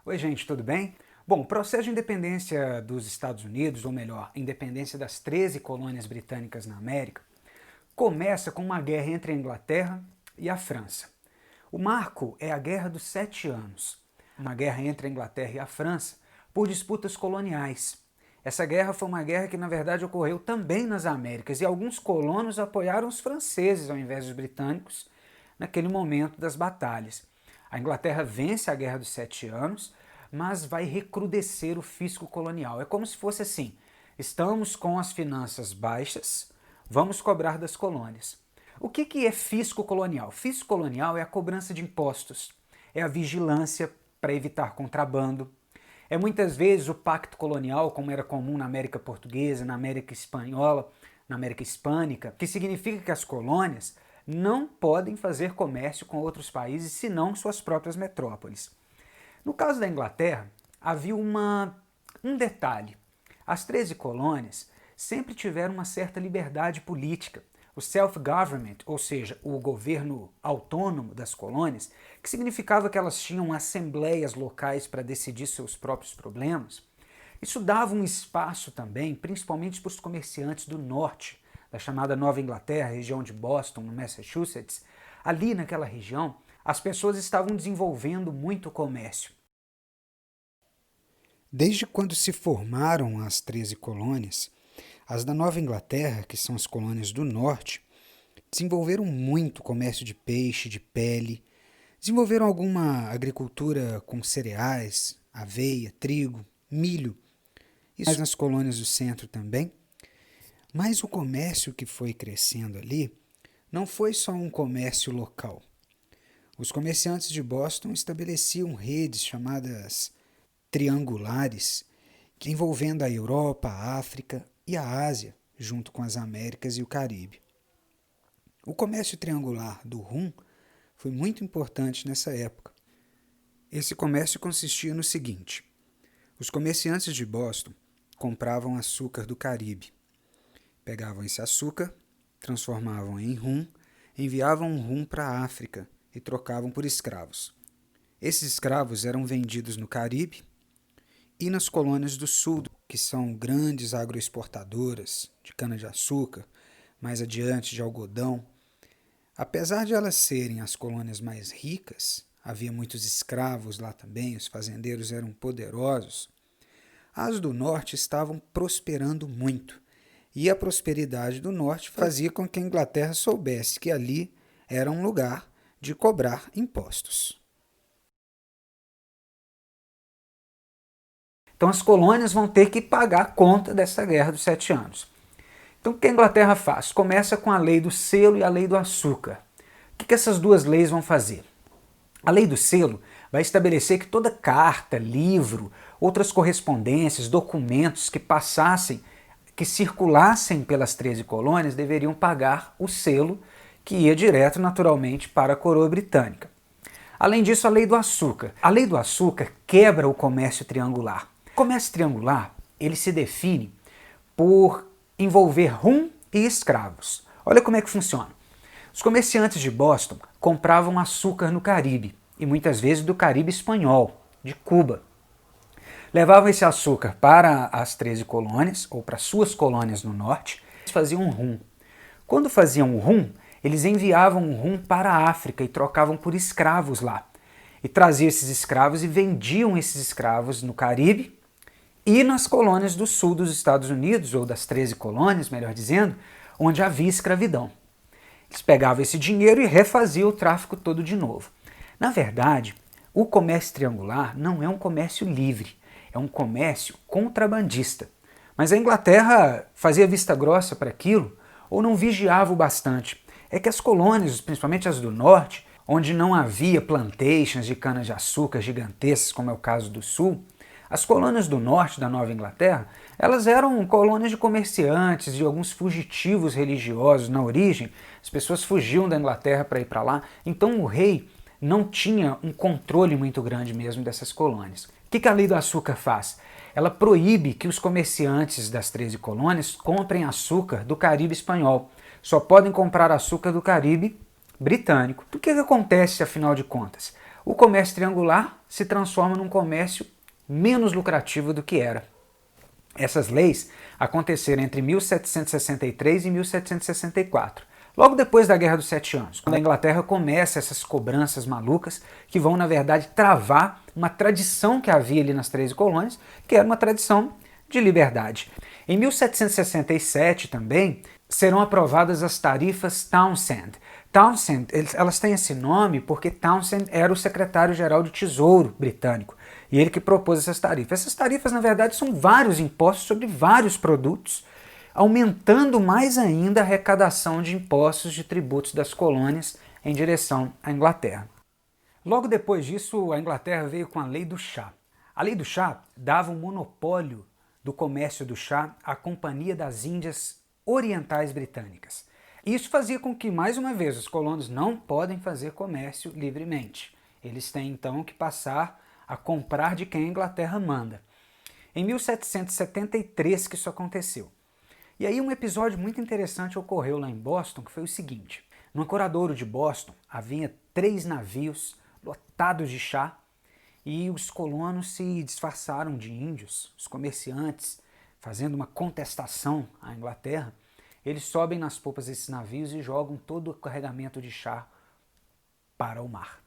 Oi, gente, tudo bem? Bom, o processo de independência dos Estados Unidos, ou melhor, independência das 13 colônias britânicas na América, começa com uma guerra entre a Inglaterra e a França. O marco é a Guerra dos Sete Anos, uma guerra entre a Inglaterra e a França por disputas coloniais. Essa guerra foi uma guerra que, na verdade, ocorreu também nas Américas e alguns colonos apoiaram os franceses ao invés dos britânicos naquele momento das batalhas. A Inglaterra vence a Guerra dos Sete Anos, mas vai recrudescer o fisco colonial. É como se fosse assim: estamos com as finanças baixas, vamos cobrar das colônias. O que é fisco colonial? Fisco colonial é a cobrança de impostos, é a vigilância para evitar contrabando, é muitas vezes o pacto colonial, como era comum na América Portuguesa, na América Espanhola, na América Hispânica, que significa que as colônias não podem fazer comércio com outros países senão suas próprias metrópoles. No caso da Inglaterra, havia um detalhe. As 13 colônias sempre tiveram uma certa liberdade política. O self-government, ou seja, o governo autônomo das colônias, que significava que elas tinham assembleias locais para decidir seus próprios problemas, isso dava um espaço também, principalmente para os comerciantes do norte, da chamada Nova Inglaterra, região de Boston, no Massachusetts. Ali naquela região, as pessoas estavam desenvolvendo muito comércio. Desde quando se formaram as 13 colônias, as da Nova Inglaterra, que são as colônias do norte, desenvolveram muito comércio de peixe, de pele, desenvolveram alguma agricultura com cereais, aveia, trigo, milho, isso nas colônias do centro também. Mas o comércio que foi crescendo ali não foi só um comércio local. Os comerciantes de Boston estabeleciam redes chamadas triangulares, que envolvendo a Europa, a África e a Ásia, junto com as Américas e o Caribe. O comércio triangular do rum foi muito importante nessa época. Esse comércio consistia no seguinte: os comerciantes de Boston compravam açúcar do Caribe, pegavam esse açúcar, transformavam em rum, enviavam o rum para a África e trocavam por escravos. Esses escravos eram vendidos no Caribe e nas colônias do sul, que são grandes agroexportadoras de cana-de-açúcar, mais adiante de algodão. Apesar de elas serem as colônias mais ricas, havia muitos escravos lá também, os fazendeiros eram poderosos, as do norte estavam prosperando muito. E a prosperidade do norte fazia com que a Inglaterra soubesse que ali era um lugar de cobrar impostos. Então as colônias vão ter que pagar a conta dessa Guerra dos Sete Anos. Então o que a Inglaterra faz? Começa com a lei do selo e a lei do açúcar. O que essas duas leis vão fazer? A lei do selo vai estabelecer que toda carta, livro, outras correspondências, documentos que passassem, que circulassem pelas 13 colônias deveriam pagar o selo, que ia direto, naturalmente, para a coroa britânica. Além disso, a lei do açúcar. A lei do açúcar quebra o comércio triangular. O comércio triangular, ele se define por envolver rum e escravos. Olha como é que funciona. Os comerciantes de Boston compravam açúcar no Caribe, e muitas vezes do Caribe espanhol, de Cuba. Levavam esse açúcar para as 13 colônias, ou para suas colônias no norte, e faziam rum. Quando faziam o rum, eles enviavam o rum para a África e trocavam por escravos lá. E traziam esses escravos e vendiam esses escravos no Caribe e nas colônias do sul dos Estados Unidos, ou das 13 colônias, melhor dizendo, onde havia escravidão. Eles pegavam esse dinheiro e refaziam o tráfico todo de novo. Na verdade, o comércio triangular não é um comércio livre, é um comércio contrabandista. Mas a Inglaterra fazia vista grossa para aquilo ou não vigiava o bastante. É que as colônias, principalmente as do norte, onde não havia plantations de cana-de-açúcar gigantescas, como é o caso do sul, as colônias do norte da Nova Inglaterra, elas eram colônias de comerciantes, de alguns fugitivos religiosos na origem. As pessoas fugiam da Inglaterra para ir para lá, então o rei não tinha um controle muito grande mesmo dessas colônias. O que a lei do açúcar faz? Ela proíbe que os comerciantes das 13 colônias comprem açúcar do Caribe espanhol. Só podem comprar açúcar do Caribe britânico. O que acontece, afinal de contas? o comércio triangular se transforma num comércio menos lucrativo do que era. Essas leis aconteceram entre 1763 e 1764, logo depois da Guerra dos Sete Anos, quando a Inglaterra começa essas cobranças malucas que vão, na verdade, travar uma tradição que havia ali nas 13 colônias, que era uma tradição de liberdade. Em 1767 também serão aprovadas as tarifas Townshend. Townshend, elas têm esse nome porque Townshend era o secretário-geral do Tesouro britânico e ele que propôs essas tarifas. Essas tarifas, na verdade, são vários impostos sobre vários produtos, aumentando mais ainda a arrecadação de impostos de tributos das colônias em direção à Inglaterra. Logo depois disso, a Inglaterra veio com a Lei do Chá. A Lei do Chá dava um monopólio do comércio do chá à Companhia das Índias Orientais Britânicas. Isso fazia com que, mais uma vez, os colonos não podem fazer comércio livremente. Eles têm, então, que passar a comprar de quem a Inglaterra manda. Em 1773 que isso aconteceu. E aí um episódio muito interessante ocorreu lá em Boston, que foi o seguinte. No ancoradouro de Boston havia 3 navios lotados de chá e os colonos se disfarçaram de índios, os comerciantes, fazendo uma contestação à Inglaterra. Eles sobem nas popas desses navios e jogam todo o carregamento de chá para o mar.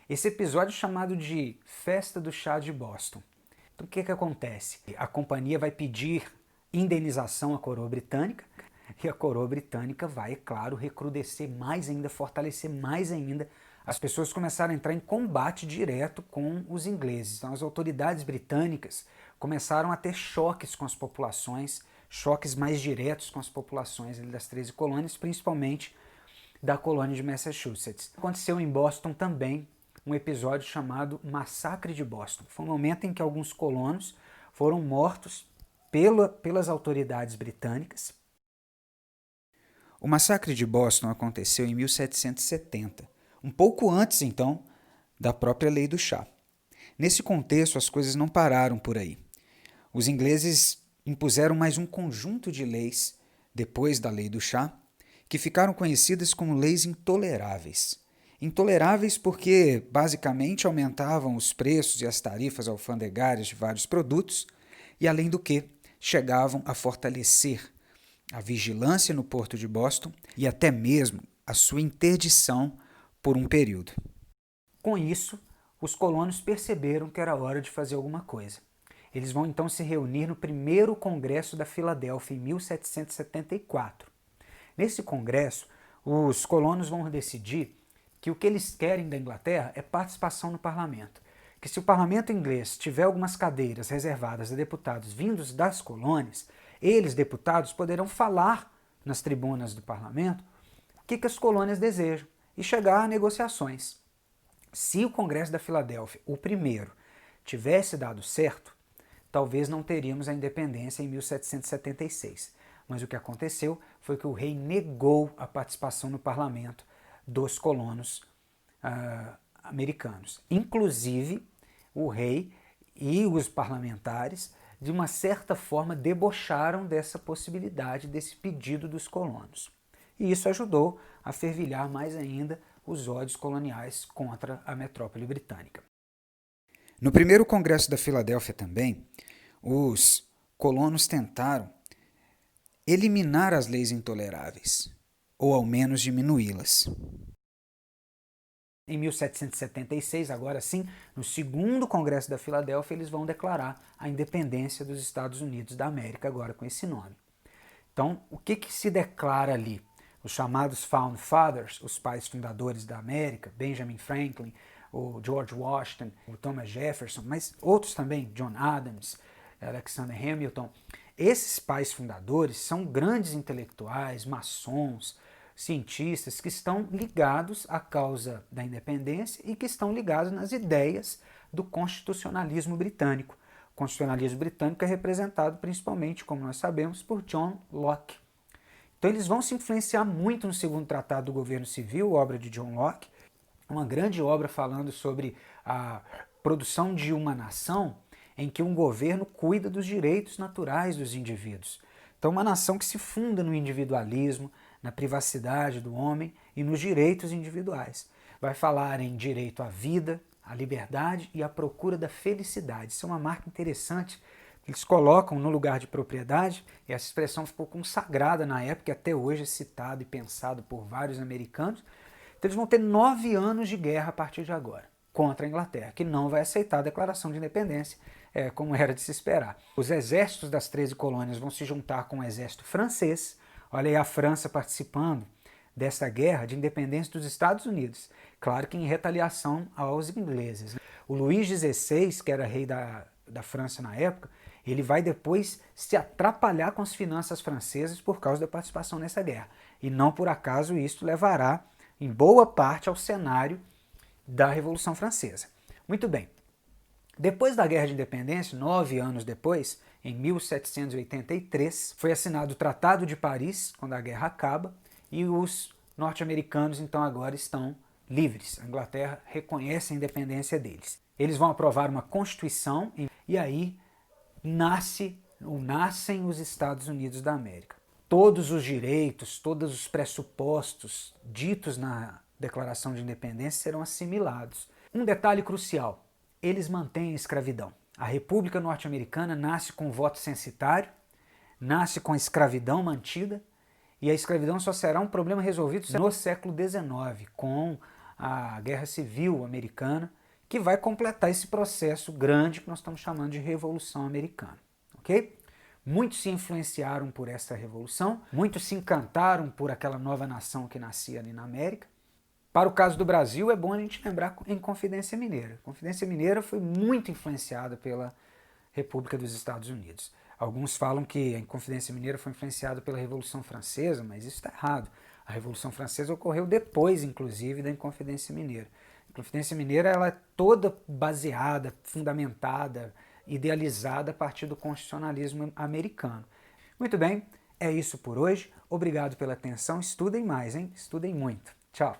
Esse episódio é chamado de Festa do Chá de Boston. Então o que acontece? A companhia vai pedir indenização à coroa britânica e a coroa britânica vai, é claro, recrudescer mais ainda, fortalecer mais ainda. As pessoas começaram a entrar em combate direto com os ingleses. Então as autoridades britânicas começaram a ter choques com as populações, choques mais diretos com as populações das 13 colônias, principalmente da colônia de Massachusetts. Aconteceu em Boston também um episódio chamado Massacre de Boston. Foi um momento em que alguns colonos foram mortos pelas autoridades britânicas. O Massacre de Boston aconteceu em 1770, um pouco antes, então, da própria Lei do Chá. Nesse contexto, as coisas não pararam por aí. Os ingleses impuseram mais um conjunto de leis, depois da Lei do Chá, que ficaram conhecidas como leis intoleráveis. Intoleráveis porque, basicamente, aumentavam os preços e as tarifas alfandegárias de vários produtos e, além do que, chegavam a fortalecer a vigilância no porto de Boston e até mesmo a sua interdição por um período. Com isso, os colonos perceberam que era hora de fazer alguma coisa. Eles vão então se reunir no primeiro Congresso da Filadélfia, em 1774. Nesse congresso, os colonos vão decidir que o que eles querem da Inglaterra é participação no parlamento. Que se o parlamento inglês tiver algumas cadeiras reservadas a deputados vindos das colônias, eles, deputados, poderão falar nas tribunas do parlamento o que as colônias desejam e chegar a negociações. Se o Congresso da Filadélfia, o primeiro, tivesse dado certo, talvez não teríamos a independência em 1776. Mas o que aconteceu foi que o rei negou a participação no parlamento dos colonos americanos. Inclusive, o rei e os parlamentares, de uma certa forma, debocharam dessa possibilidade, desse pedido dos colonos. E isso ajudou a fervilhar mais ainda os ódios coloniais contra a metrópole britânica. No primeiro Congresso da Filadélfia também, os colonos tentaram eliminar as leis intoleráveis, ou ao menos diminuí-las. Em 1776, agora sim, no segundo Congresso da Filadélfia, eles vão declarar a independência dos Estados Unidos da América, agora com esse nome. Então, o que se declara ali? Os chamados Founding Fathers, os pais fundadores da América, Benjamin Franklin, o George Washington, o Thomas Jefferson, mas outros também, John Adams, Alexander Hamilton. Esses pais fundadores são grandes intelectuais, maçons, cientistas que estão ligados à causa da independência e que estão ligados nas ideias do constitucionalismo britânico. O constitucionalismo britânico é representado principalmente, como nós sabemos, por John Locke. Então eles vão se influenciar muito no segundo tratado do governo civil, obra de John Locke, uma grande obra falando sobre a produção de uma nação em que um governo cuida dos direitos naturais dos indivíduos. Então uma nação que se funda no individualismo, na privacidade do homem e nos direitos individuais. Vai falar em direito à vida, a liberdade e a procura da felicidade. Isso é uma marca interessante. Eles colocam no lugar de propriedade, e essa expressão ficou consagrada na época, e até hoje é citado e pensado por vários americanos. Então eles vão ter 9 anos de guerra a partir de agora, contra a Inglaterra, que não vai aceitar a declaração de independência, como era de se esperar. Os exércitos das 13 colônias vão se juntar com o exército francês. Olha aí a França participando dessa guerra de independência dos Estados Unidos. Claro que em retaliação aos ingleses. O Luís XVI, que era rei da França na época, ele vai depois se atrapalhar com as finanças francesas por causa da participação nessa guerra. E não por acaso isso levará, em boa parte, ao cenário da Revolução Francesa. Muito bem. Depois da Guerra de Independência, 9 anos depois, em 1783, foi assinado o Tratado de Paris, quando a guerra acaba, e os norte-americanos então agora estão livres. A Inglaterra reconhece a independência deles. Eles vão aprovar uma Constituição e aí nascem os Estados Unidos da América. Todos os direitos, todos os pressupostos ditos na Declaração de Independência serão assimilados. Um detalhe crucial, eles mantêm a escravidão. A República Norte-Americana nasce com voto censitário, nasce com a escravidão mantida, e a escravidão só será um problema resolvido no século XIX, com a Guerra Civil Americana, que vai completar esse processo grande que nós estamos chamando de Revolução Americana. Ok? Muitos se influenciaram por essa revolução, muitos se encantaram por aquela nova nação que nascia ali na América. Para o caso do Brasil, é bom a gente lembrar em Confidência Mineira. Confidência Mineira foi muito influenciada pela República dos Estados Unidos. Alguns falam que a Inconfidência Mineira foi influenciada pela Revolução Francesa, mas isso está errado. A Revolução Francesa ocorreu depois, inclusive, da Inconfidência Mineira. A Inconfidência Mineira ela é toda baseada, fundamentada, idealizada a partir do constitucionalismo americano. Muito bem, é isso por hoje. Obrigado pela atenção. Estudem mais, hein? Estudem muito. Tchau.